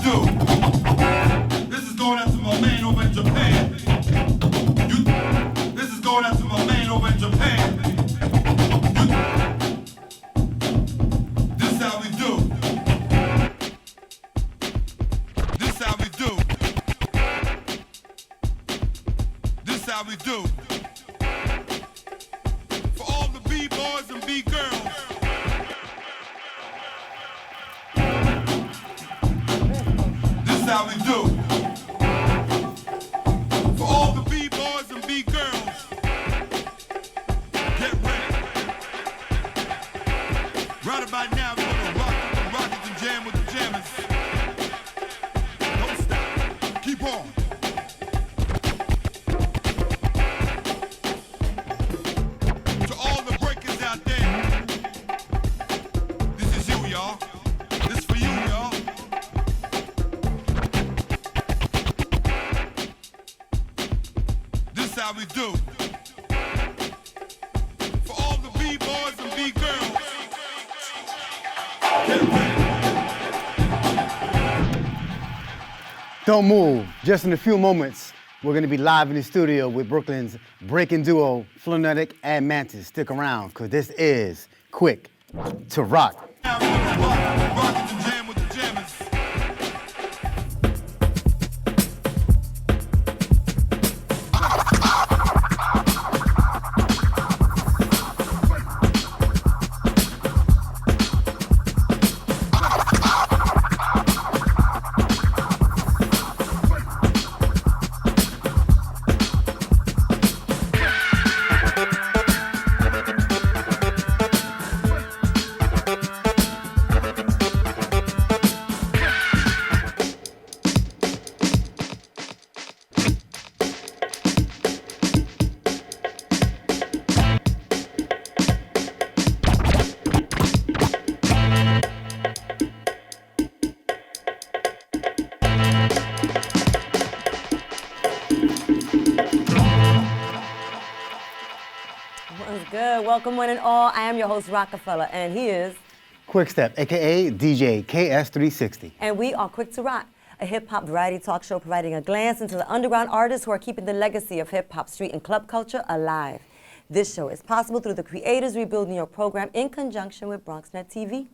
do. This is going out to my man over in Japan. This is going out to my man over in Japan. This how we do. This how we do. This how we do. For all the B-boys and B-girls. This how we do. For all the B-boys and B-girls. Get ready. Right about now, we're gonna rock it and jam with the jammers. Don't stop. Keep on. To all the breakers out there, this is you, y'all. This for you, y'all. This how we do. For all the B-boys and B-girls. Get ready. Don't move. Just in a few moments, we're going to be live in the studio with Brooklyn's breaking duo, Flonetik and Mantis. Stick around, because this is Kwik2Rok. Now we're gonna rock it and jam with the jammers. What's good? Welcome one and all. I am your host, Rockefeller, and he is... Quickstep, a.k.a. DJ KS360. And we are Kwik2Rok, a hip-hop variety talk show providing a glance into the underground artists who are keeping the legacy of hip-hop, street, and club culture alive. This show is possible through the creators rebuilding your program in conjunction with BronxNet TV.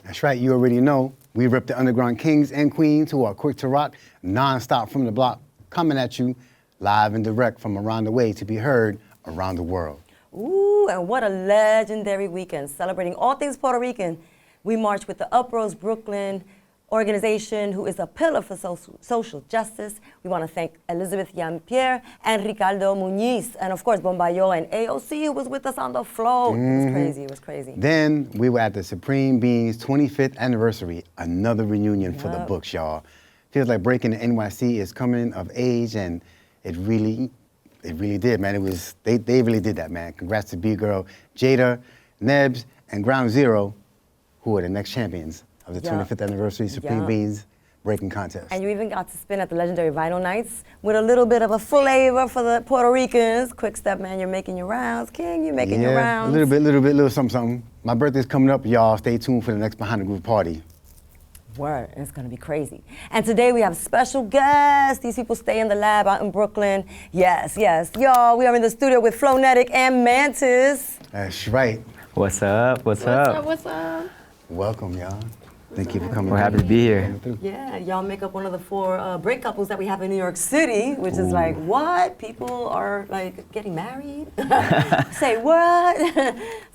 That's right, you already know. We rip the underground kings and queens who are Kwik2Rok, non-stop from the block, coming at you live and direct from around the way to be heard around the world. Ooh, and what a legendary weekend. Celebrating all things Puerto Rican. We marched with the Uprose Brooklyn organization, who is a pillar for social justice. We want to thank Elizabeth Jean-Pierre and Ricardo Muñiz, and of course Bombayo and AOC, who was with us on the float. It was crazy, it was crazy. Then we were at the Supreme Beans 25th anniversary, another reunion for the books, y'all. Feels like Breakin the NYC is coming of age, and it really did, man. It was, they really did that, man. Congrats to B-Girl, Jada, Nebs, and Ground Zero, who are the next champions of the 25th anniversary Supreme Beans Breaking Contest. And you even got to spin at the legendary Vinyl Nights with a little bit of a flavor for the Puerto Ricans. Quickstep, man, you're making your rounds. King, you're making your rounds. A little something. My birthday's coming up, y'all. Stay tuned for the next Behind the Groove party. Word, it's gonna be crazy. And today we have special guests. These people stay in the lab out in Brooklyn. Yes, y'all, we are in the studio with Flonetik and Mantis. That's right. What's up? What's up? What's up? Welcome, y'all. Thank you for coming. We're happy to be here. Yeah, y'all make up one of the 4 break couples that we have in New York City, which is like, what? People are like getting married? Say what?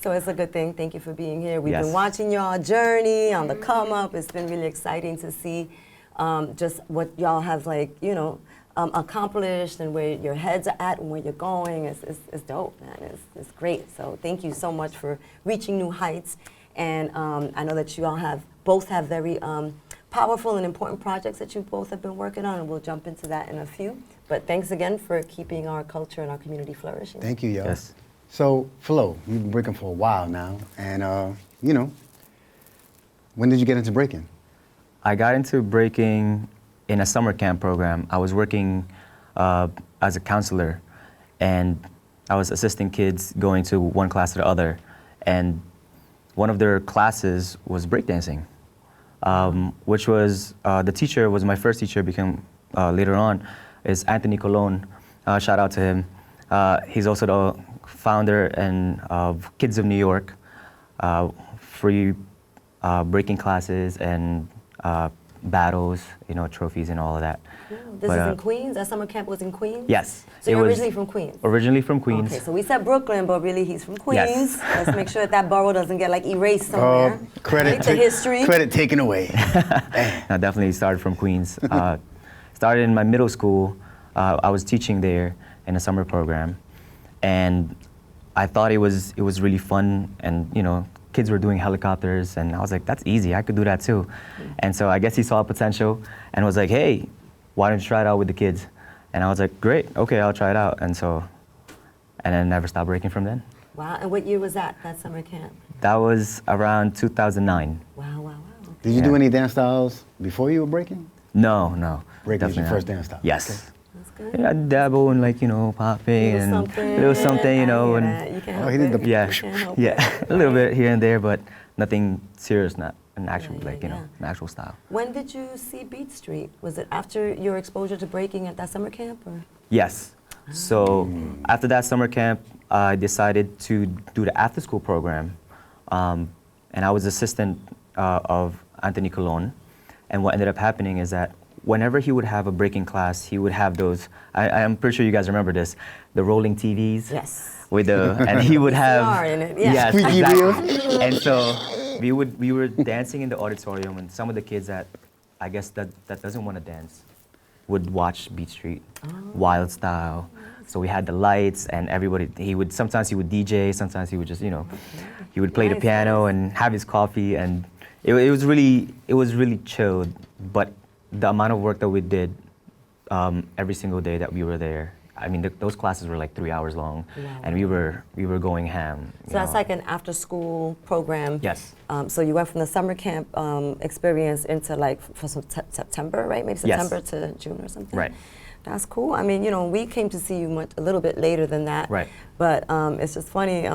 So it's a good thing. Thank you for being here. We've been watching y'all journey on the come up. It's been really exciting to see just what y'all have accomplished and where your heads are at and where you're going. It's dope, man. It's great. So thank you so much for reaching new heights. And I know that you all both have very powerful and important projects that you both have been working on, and we'll jump into that in a few. But thanks again for keeping our culture and our community flourishing. Thank you, y'all. Yes. So, Flo, you've been breaking for a while now, and when did you get into breaking? I got into breaking in a summer camp program. I was working as a counselor, and I was assisting kids going to one class to the other, and one of their classes was breakdancing. which was the teacher was my first teacher. Became later on is Anthony Colon. Shout out to him. He's also the founder and of Kids of New York, free breaking classes and battles, trophies and all of that. This is in Queens? That summer camp was in Queens? Yes. So you're originally from Queens? Originally from Queens. Okay, so we said Brooklyn, but really he's from Queens. Yes. Let's make sure that borough doesn't get erased somewhere. Credit the history. Credit taken away. I definitely started from Queens. Started in my middle school. I was teaching there in a summer program, and I thought it was really fun, and kids were doing helicopters, and I was like, that's easy, I could do that too. And so I guess he saw potential and was like, hey, why don't you try it out with the kids? And I was like, great, okay, I'll try it out. And then never stopped breaking from then. Wow, and what year was that summer camp? That was around 2009. Wow. Did you do any dance styles before you were breaking? No. Breaking was your definitely first not. dance style? Yes. Okay. That's good. Yeah, I dabble in popping and a little something, I hear and that. You can't help he did it. the- yeah, You can't help yeah, it. a little bit here and there, but nothing serious, not an actual Yeah. an actual style. When did you see Beat Street? Was it after your exposure to breaking at that summer camp? Or? Yes. So after that summer camp, I decided to do the after-school program, and I was assistant of Anthony Colon. And what ended up happening is that whenever he would have a breaking class, he would have those. I'm pretty sure you guys remember this, the rolling TVs. Yes. With and he would have. VCR in it, yeah. Yes, Squeaky exactly. And so we were dancing in the auditorium, and some of the kids that I guess that doesn't want to dance would watch Beat Street, Wild Style. So we had the lights, and everybody. Sometimes he would DJ, sometimes he would just he would play the Nice, piano nice. and have his coffee, and it was really chilled. But the amount of work that we did every single day that we were there. I mean, those classes were 3 hours long, Wow. and we were going ham. So that's like an after-school program. Yes. So you went from the summer camp experience into for September, right? Maybe Yes. September to June or something. Right. That's cool. I mean, we came to see you a little bit later than that. Right. But it's just funny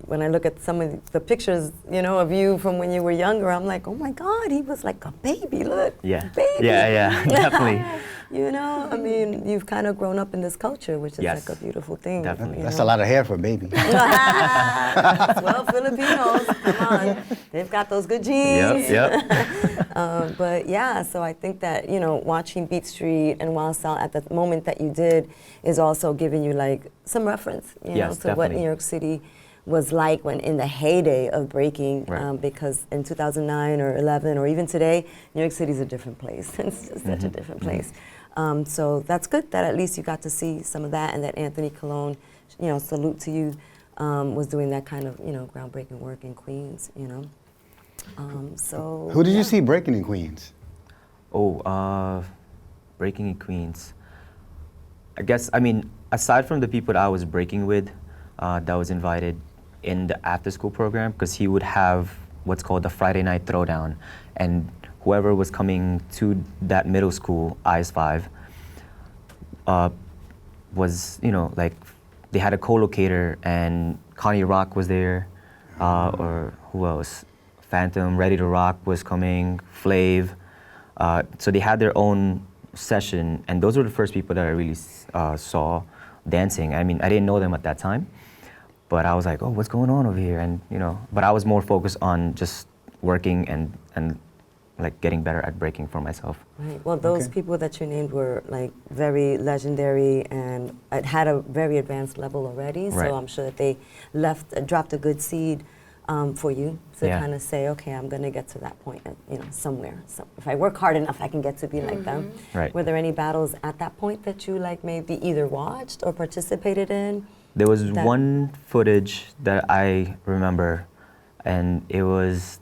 when I look at some of the pictures, of you from when you were younger. I'm like, oh my God, he was like a baby. Look, Yeah. baby. Yeah, definitely. I mean, you've kind of grown up in this culture, which is Yes. like a beautiful thing. Definitely. That's a lot of hair for a baby. Well, Filipinos, come on, they've got those good genes. Yep. But yeah, so I think that watching Beat Street and Wild Style at the moment that you did is also giving you some reference, Yes, to what definitely. New York City was like when in the heyday of breaking. Right. Because in 2009 or 11 or even today, New York City is a different place. It's just such a different place. So that's good that at least you got to see some of that, and that Anthony Colon, salute to you, was doing that kind of groundbreaking work in Queens. So Who did yeah. you see breaking in Queens? Breaking in Queens. I guess, aside from the people that I was breaking with, that was invited in the after-school program, because he would have what's called the Friday night throwdown, and whoever was coming to that middle school, IS5, was, they had a co-locator, and Kwik2Rok was there, or who else? Phantom, Ready to Rock was coming, Flav. So they had their own session, and those were the first people that I really saw dancing. I didn't know them at that time, but I was like, oh, what's going on over here? And but I was more focused on just working and getting better at breaking for myself. Right. Well, those people that you named were very legendary and had a very advanced level already. Right. So I'm sure that they dropped a good seed for you to kind of say, okay, I'm going to get to that point, somewhere. So if I work hard enough, I can get to be like them. Right. Were there any battles at that point that you maybe either watched or participated in? There was one footage that I remember, and it was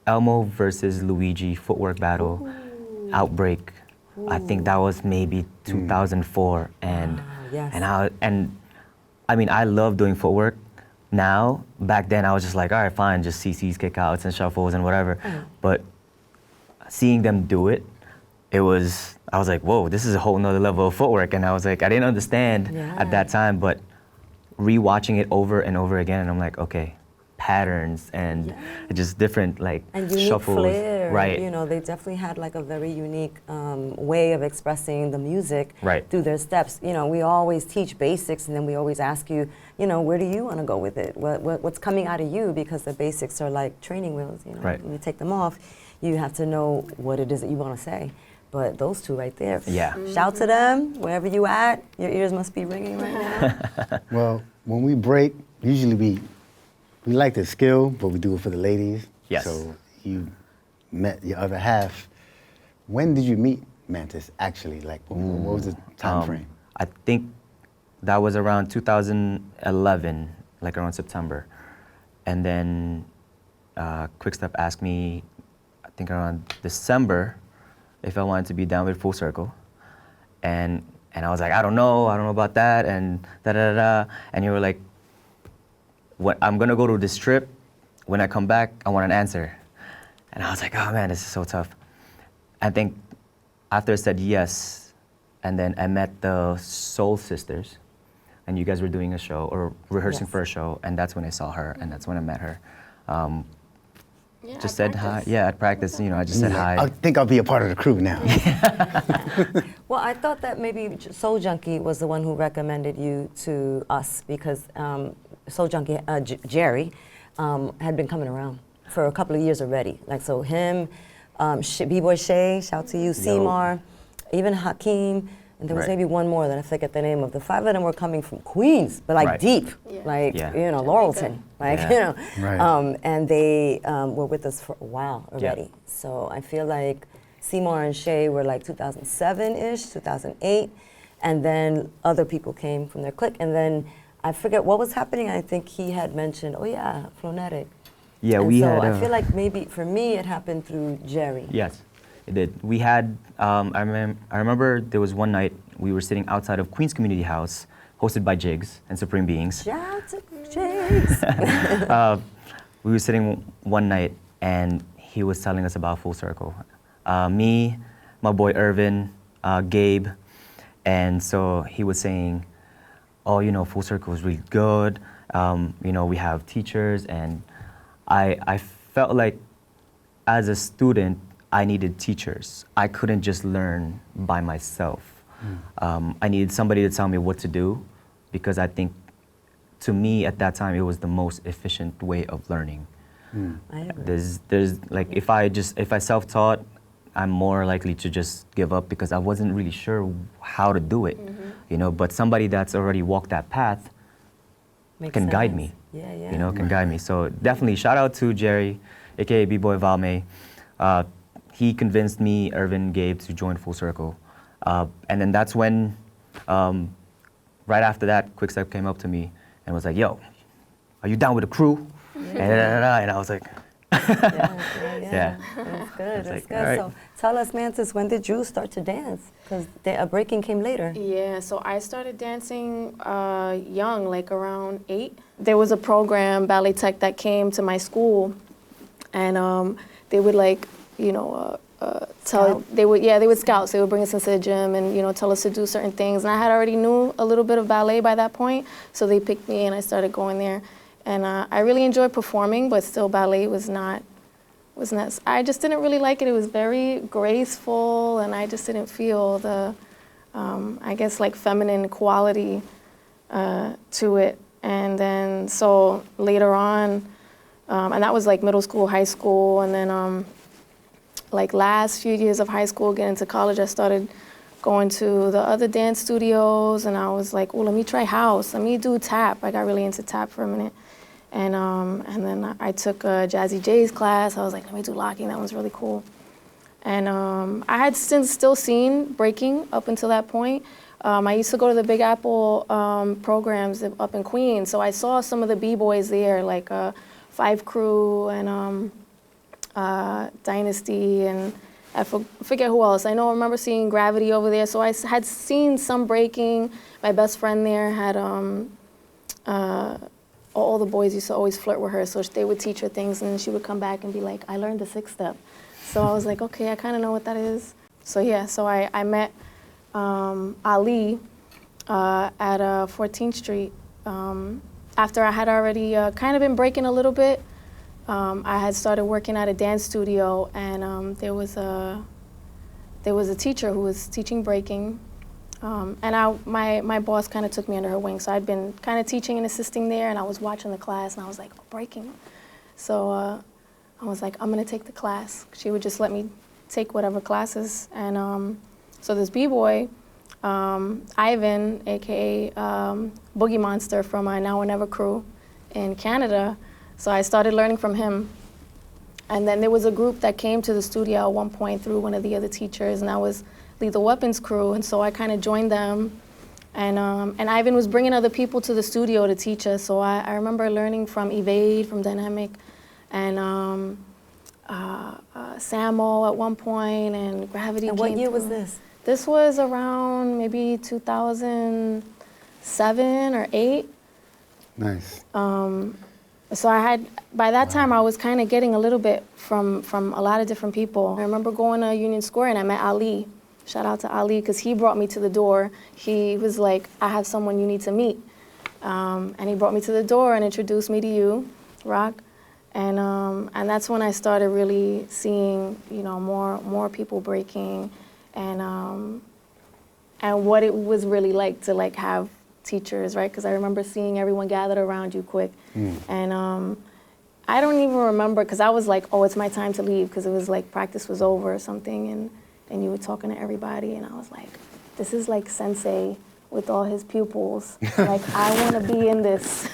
Elmo versus Luigi footwork battle, Outbreak. I think that was maybe 2004, and yes. I love doing footwork. Now, back then I was just like, all right, fine, just CCs, kickouts, and shuffles and whatever. But seeing them do it, I was like, whoa, this is a whole nother level of footwork. And I was like, I didn't understand at that time, but rewatching it over and over again, and I'm like, okay, patterns and just different and unique shuffles. flair Right. You know, they definitely had like a very unique way of expressing the music Right. through their steps. You know, we always teach basics, and then we always ask you, you know, where do you want to go with it? What's coming out of you? Because the basics are like training wheels. You know, Right. when you take them off, you have to know what it is that you want to say. But those two right there, Yeah. shout to them wherever you at. Your ears must be ringing right now. Well, when we break, usually we like the skill, but we do it for the ladies. Yes. So you met your other half. When did you meet Mantis, actually? Like, what was the time frame? I think that was around 2011, like around September. And then Quickstep asked me, I think around December, if I wanted to be down with Full Circle. And I was like, I don't know about that, and da-da-da-da. And you were like, I'm gonna go to this trip. When I come back, I want an answer. And I was like, oh man, this is so tough. I think after I said yes, and then I met the Soul Sisters, and you guys were doing a show, or rehearsing Yes. for a show, and that's when I saw her, and that's when I met her. Yeah, Just at said hi. practice. Yeah, at practice, you know, I just said Like, hi. I think I'll be a part of the crew now. Well, I thought that maybe Soul Junkie was the one who recommended you to us, because Soul Junkie, Jerry, had been coming around for a couple of years already. Like, so him, B-Boy Shay, shout to you, Seymour, even Hakeem, and there was Right. maybe one more that I forget the name of. The 5 of them were coming from Queens, but like Right. deep, Yeah. like, Yeah. you know, Laurelton, like, Yeah. you know. Right. And they were with us for a while Yeah. already. So I feel like Seymour and Shay were like 2007-ish, 2008, and then other people came from their clique, and then I forget what was happening. I think he had mentioned, oh yeah, Flonetik. Yeah, And we so had. I feel like maybe for me it happened through Jerry. Yes, it did. We had, I remember there was one night we were sitting outside of Queens Community House, hosted by Jigs and Supreme Beings. Shout to Jakes. We were sitting one night and he was telling us about Full Circle. Me, my boy Irvin, Gabe, and so he was saying, oh, you know, Full Circle is really good. You know, we have teachers, and I felt like as a student, I needed teachers. I couldn't just learn by myself. I needed somebody to tell me what to do, because I think, to me at that time, it was the most efficient way of learning. I agree. There's like, if I self-taught, I'm more likely to just give up because I wasn't really sure how to do it, you know. But somebody that's already walked that path Makes can guide sense. me. Yeah, yeah. You know, can guide me. So definitely shout out to Jerry, aka B-Boy Valme. He convinced me, Irvin, Gabe to join Full Circle. And then that's when, right after that, Quickstep came up to me and was like, yo, are you down with the crew? And I was like, Yeah. That's good. It's That's like, good. all right. So tell us, Mantis, when did you start to dance? Because Breakin came later. Yeah, so I started dancing young, like around 8. There was a program, Ballet Tech, that came to my school, and they would like, you know, Scout? they would scout. So they would bring us into the gym and, you know, tell us to do certain things. And I had already knew a little bit of ballet by that point, so they picked me and I started going there. And I really enjoyed performing, but still ballet was not, I just didn't really like it. It was very graceful, and I just didn't feel the, I guess, like feminine quality to it. And then, so later on, and that was like middle school, high school, and then like last few years of high school, getting to college, I started going to the other dance studios, and I was like, oh, let me try house, let me do tap. I got really into tap for a minute. And then I took a Jazzy J's class. I was like, let me do locking. That one's really cool. And I had still seen breaking up until that point. I used to go to the Big Apple programs up in Queens. So I saw some of the B-boys there, like Five Crew and Dynasty, and I forget who else. I remember seeing Gravity over there. So I had seen some breaking. My best friend there had all the boys used to always flirt with her, so they would teach her things, and then she would come back and be like, I learned the 6-step. So I was like, okay, I kind of know what that is. So yeah, so I met Ali at 14th Street after I had already kind of been breaking a little bit, I had started working at a dance studio, and there was a teacher who was teaching breaking, and my boss kind of took me under her wing. So I'd been kind of teaching and assisting there, and I was watching the class, and I was like, oh, breaking. So I was like, I'm gonna take the class. She would just let me take whatever classes, and so this b-boy, Ivan, aka Boogie Monster from my Now or Never crew in Canada. So I started learning from him. And then there was a group that came to the studio at one point through one of the other teachers, and that was Lethal Weapons crew. And so I kind of joined them. And Ivan was bringing other people to the studio to teach us. So I remember learning from Evade, from Dynamic, and Samo at one point, and Gravity. And what came year through. was this? This was around maybe 2007 or 8. Nice. So by that time, I was kind of getting a little bit from a lot of different people. I remember going to Union Square and I met Ali. Shout out to Ali, because he brought me to the door. He was like, I have someone you need to meet. And he brought me to the door and introduced me to you, Rock. And that's when I started really seeing, more people breaking, and what it was really like to have teachers, right? Because I remember seeing everyone gathered around you, Kwik, and I don't even remember, because I was like, oh, it's my time to leave, because it was like practice was over or something, and you were talking to everybody, and I was like, this is like Sensei with all his pupils. Like, I want to be in this.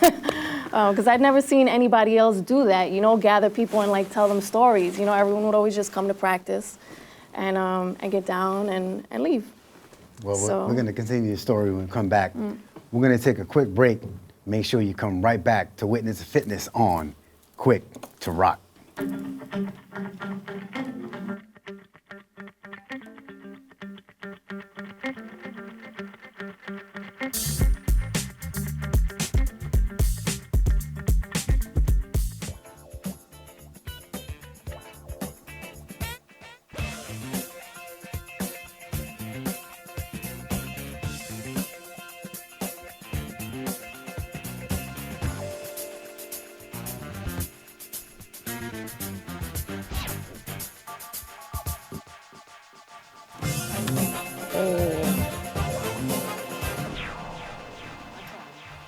Because I'd never seen anybody else do that, gather people and tell them stories. Everyone would always just come to practice and get down and leave. Well, So- we're going to continue the story when we come back. We're going to take a quick break. Make sure you come right back to witness the fitness on Kwik2Rok.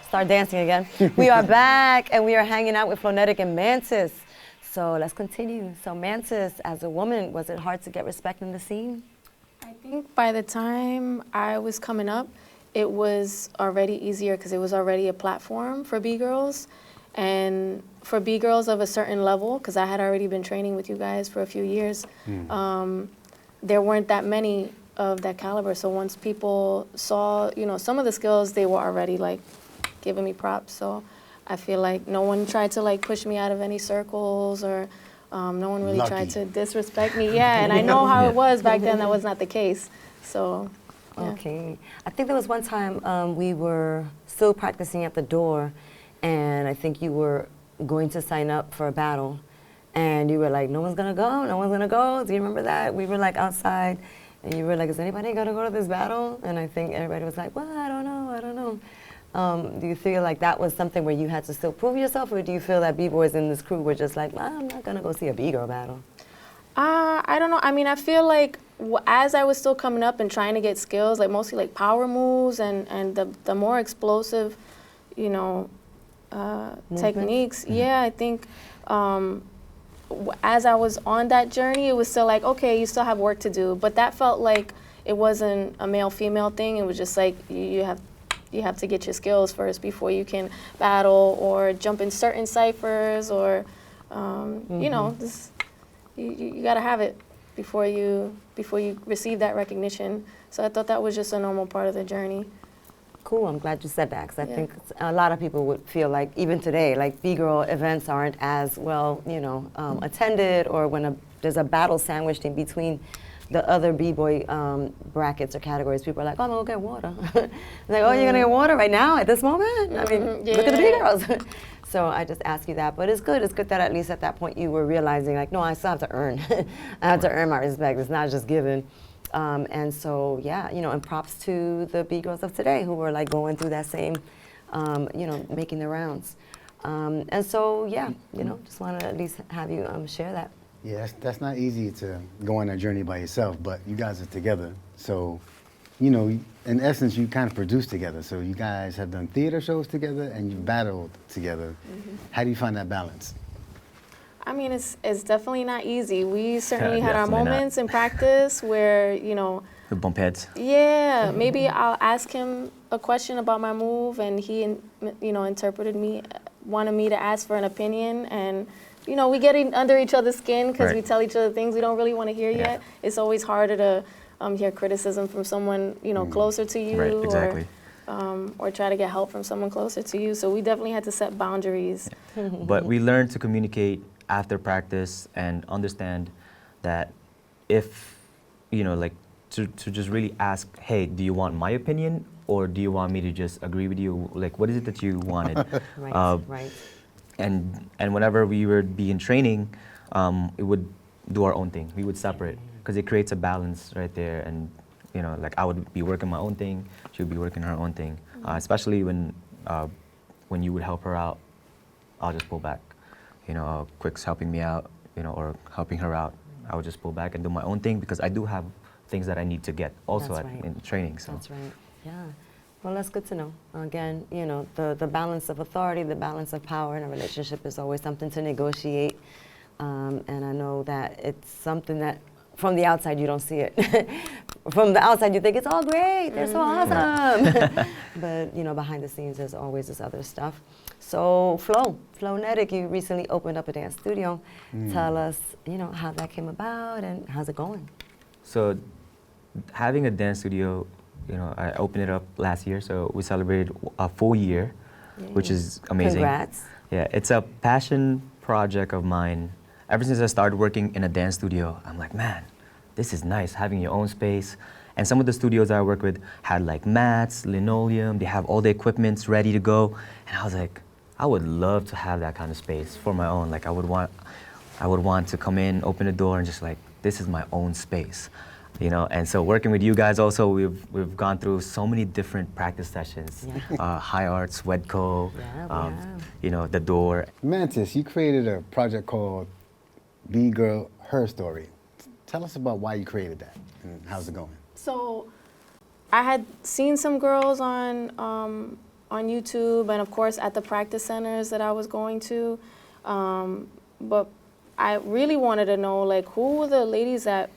Start dancing again. We are back, and we are hanging out with Flonetik and Mantis. So let's continue. So Mantis, as a woman, was it hard to get respect in the scene? I think by the time I was coming up, it was already easier, because it was already a platform for B-girls. And for B-girls of a certain level, because I had already been training with you guys for a few years, there weren't that many of that caliber. So once people saw, some of the skills, they were already giving me props. So I feel like no one tried to push me out of any circles, or no one really tried to disrespect me. Yeah, and I know how it was back then. That was not the case. So, yeah. Okay. I think there was one time we were still practicing at the door, and I think you were going to sign up for a battle, and you were like, no one's gonna go, no one's gonna go. Do you remember that? We were outside, and you were like, is anybody gonna go to this battle? And I think everybody was like, well, I don't know. Do you feel like that was something where you had to still prove yourself, or do you feel that B-boys in this crew were just like, I'm not gonna go see a B-girl battle? I don't know. I mean, I feel like as I was still coming up and trying to get skills, mostly power moves and the more explosive, techniques. Yeah, I think as I was on that journey, it was still okay, you still have work to do. But that felt like it wasn't a male-female thing. It was just you have to get your skills first before you can battle or jump in certain ciphers, or you got to have it before you receive that recognition. So I thought that was just a normal part of the journey. Cool, I'm glad you said that, because I think a lot of people would feel like, even today, B-girl events aren't as well, attended, or when there's a battle sandwiched in between the other B-boy brackets or categories, people are like, oh, I'm gonna get water. Like, oh, you're gonna get water right now at this moment? I mean, look at the B-girls. So I just ask you that, but it's good that at least at that point you were realizing no, I still have to earn. I have to earn my respect, it's not just given. And so, yeah, and props to the B-girls of today who were going through that same, making the rounds. And so, yeah, just want to at least have you share that. Yeah, that's not easy to go on that journey by yourself, but you guys are together. So, in essence, you kind of produce together. So you guys have done theater shows together and you battled together. How do you find that balance? I mean, it's definitely not easy. We certainly had our Definitely not. moments in practice where, We bump heads. yeah, maybe I'll ask him a question about my move and he, wanted me to ask for an opinion, and we get under each other's skin because we Right. tell each other things we don't really want to hear Yeah. yet. It's always harder to hear criticism from someone, closer to you. Right, exactly. Or try to get help from someone closer to you. So we definitely had to set boundaries. But we learned to communicate after practice and understand that if, to just really ask, hey, do you want my opinion or do you want me to just agree with you? Like, what is it that you wanted? Right, right. And whenever we would be in training, we would do our own thing. We would separate because it creates a balance right there. And like I would be working my own thing, she would be working her own thing. Especially when you would help her out, I'll just pull back. Kwik's helping me out, or helping her out. I would just pull back and do my own thing because I do have things that I need to get also That's right. in training. So. That's right. Yeah. Well, that's good to know. Again, the balance of authority, the balance of power in a relationship is always something to negotiate. And I know that it's something that from the outside you don't see it. From the outside you think it's all great, they're so awesome. But behind the scenes there's always this other stuff. So Flonetik, you recently opened up a dance studio. Tell us, how that came about and how's it going? So having a dance studio, I opened it up last year, so we celebrated a full year, which is amazing. Congrats. Yeah, it's a passion project of mine. Ever since I started working in a dance studio, I'm like, man, this is nice, having your own space. And some of the studios I work with had like mats, linoleum, they have all the equipments ready to go. And I was like, I would love to have that kind of space for my own. Like I would want to come in, open the door and just like, this is my own space. And so working with you guys also, we've gone through so many different practice sessions. Yeah. High Arts, Wedco, Yeah, The Door. Mantis, you created a project called Be Girl, Her Story. Tell us about why you created that and how's it going? So I had seen some girls on YouTube and of course at the practice centers that I was going to. But I really wanted to know like who were the ladies that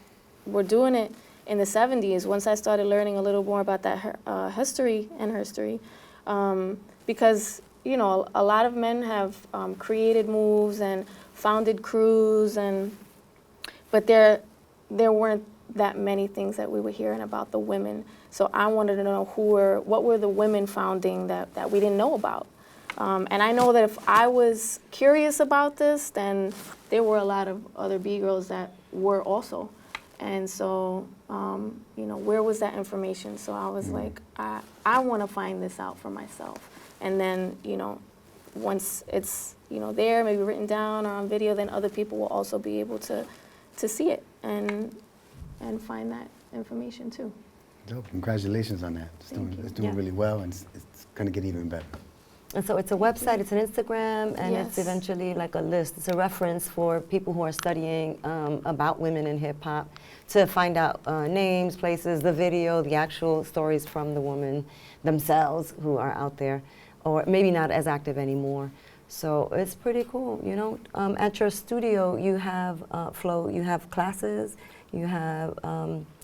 were doing it in the 70s once I started learning a little more about that history, because a lot of men have created moves and founded crews, but there weren't that many things that we were hearing about the women. So I wanted to know what were the women founding that we didn't know about. And I know that if I was curious about this, then there were a lot of other B-girls that were also. And so, where was that information? So I was like, I want to find this out for myself. And then, once it's, there, maybe written down or on video, then other people will also be able to see it and find that information too. Dope. Congratulations on that. It's doing really well and it's going to get even better. And so it's a website, it's an Instagram, and Yes. it's eventually like a list. It's a reference for people who are studying about women in hip hop to find out names, places, the video, the actual stories from the women themselves who are out there, or maybe not as active anymore. So it's pretty cool, At your studio, you have you have classes, you have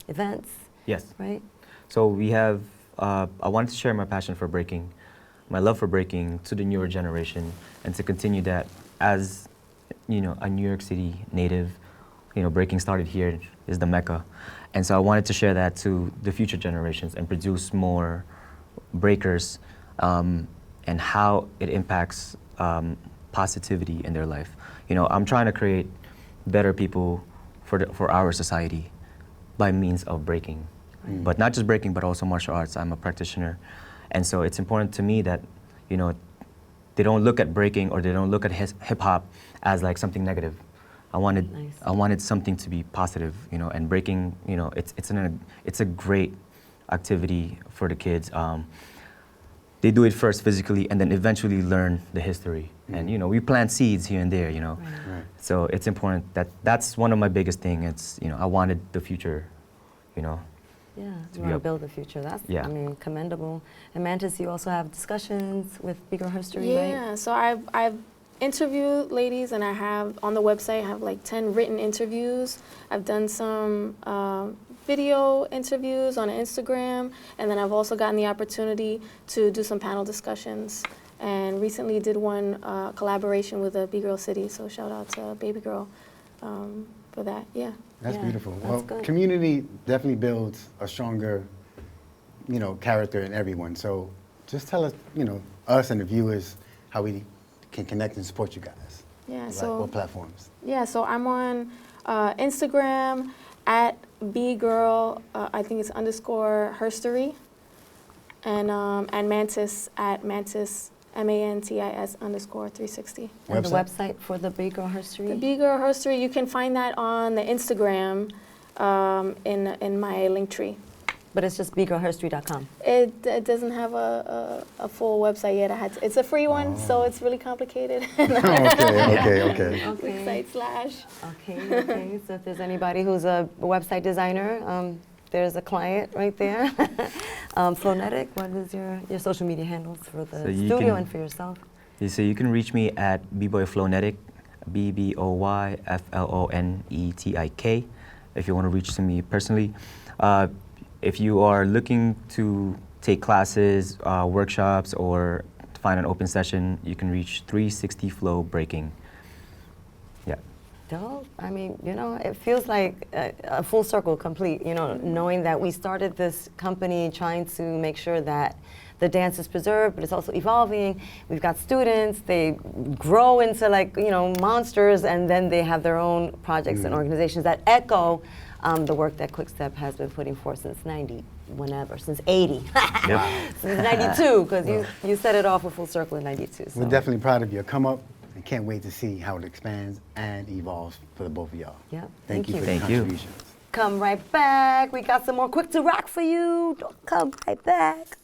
events. Yes. Right? So we have, I wanted to share my passion for breaking, my love for breaking to the newer generation, and to continue that as, a New York City native, breaking started here, is the Mecca. And so I wanted to share that to the future generations and produce more breakers and how it impacts positivity in their life. I'm trying to create better people for our society by means of breaking. But not just breaking, but also martial arts. I'm a practitioner. And so it's important to me that, they don't look at breaking or they don't look at hip hop as like something negative. I wanted something to be positive, and breaking, it's a great activity for the kids. they do it first physically and then eventually learn the history. And, you know, we plant seeds here and there, you know. Right. So it's important that's one of my biggest things. It's, you know, I wanted the future, you know. Yeah, you want to Yep. build the future. That's, Yeah. I mean, commendable. And Mantis, you also have discussions with Big Girl History, right? Yeah, so I've interviewed ladies, and I have on the website, I have like 10 written interviews. I've done some video interviews on Instagram, and then I've also gotten the opportunity to do some panel discussions. And recently did one collaboration with a B-Girl City, so shout out to Baby Girl for that, yeah. That's Yeah, beautiful. that's Well, good. community definitely builds a stronger, you know, character in everyone. So just tell us, you know, us and the viewers, how we can connect and support you guys. Yeah, Like, so what platforms? yeah, so I'm on Instagram at bgirl, I think it's _ herstory, and Mantis at Mantis, MANTIS _ 360. And the Website? website for the Big Girl History? The B-Girl Herstory, you can find that on the Instagram in my link tree. But it's just biggirlhistory.com. It doesn't have a full website yet. It's a free one, so it's really complicated. Okay. Website / Okay. So if there's anybody who's a website designer, there's a client right there. Flonetik, what is your social media handles for the So you studio can- and for yourself? So you can reach me at bboy Flonetik, BBOY FLONETIK, if you want to reach to me personally. If you are looking to take classes, workshops, or find an open session, you can reach 360 Flow Breaking. Yeah. Dope. I mean, you know, it feels like a full circle complete, you know, knowing that we started this company trying to make sure that the dance is preserved, but it's also evolving. We've got students, they grow into like, you know, monsters, and then they have their own projects and organizations that echo the work that Kwik2Rok has been putting forth since 90, whenever, since 80. Yep. Since 92, because you set it off a full circle in 92. So. We're definitely proud of your come up and can't wait to see how it expands and evolves for the both of y'all. Yeah, Thank you for Thank your you. contributions. Come right back. We got some more Kwik2Rok for you. Don't come right back.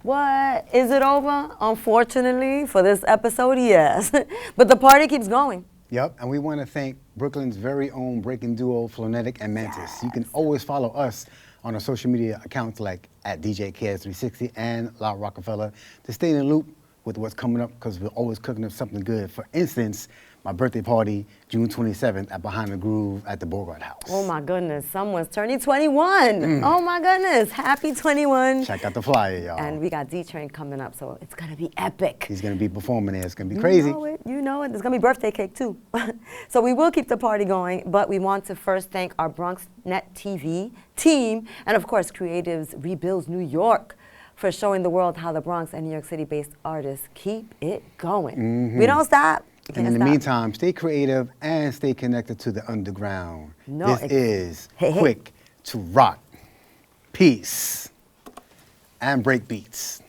What? Is it over? Unfortunately, for this episode, yes. But the party keeps going. Yep, and we want to thank Brooklyn's very own breaking duo, Flonetik and Mantis. You can always follow us on our social media accounts like at DJKS360 and La Rockefeller to stay in the loop with what's coming up, because we're always cooking up something good. For instance, my birthday party, June 27th at Behind the Groove at the Bogart House. Oh my goodness, someone's turning 21. Oh my goodness, happy 21. Check out the flyer, y'all. And we got D-Train coming up, so it's gonna be epic. He's going to be performing there. It's going to be crazy. You know it. There's gonna be birthday cake too. So we will keep the party going, but we want to first thank our BronxNet TV team, and of course, Creatives Rebuilds New York, for showing the world how the Bronx and New York City-based artists keep it going. We don't stop. We And in can't the stop. meantime, stay creative and stay connected to the underground. No, This is Hey, hey. Kwik2Rok. Peace and break beats.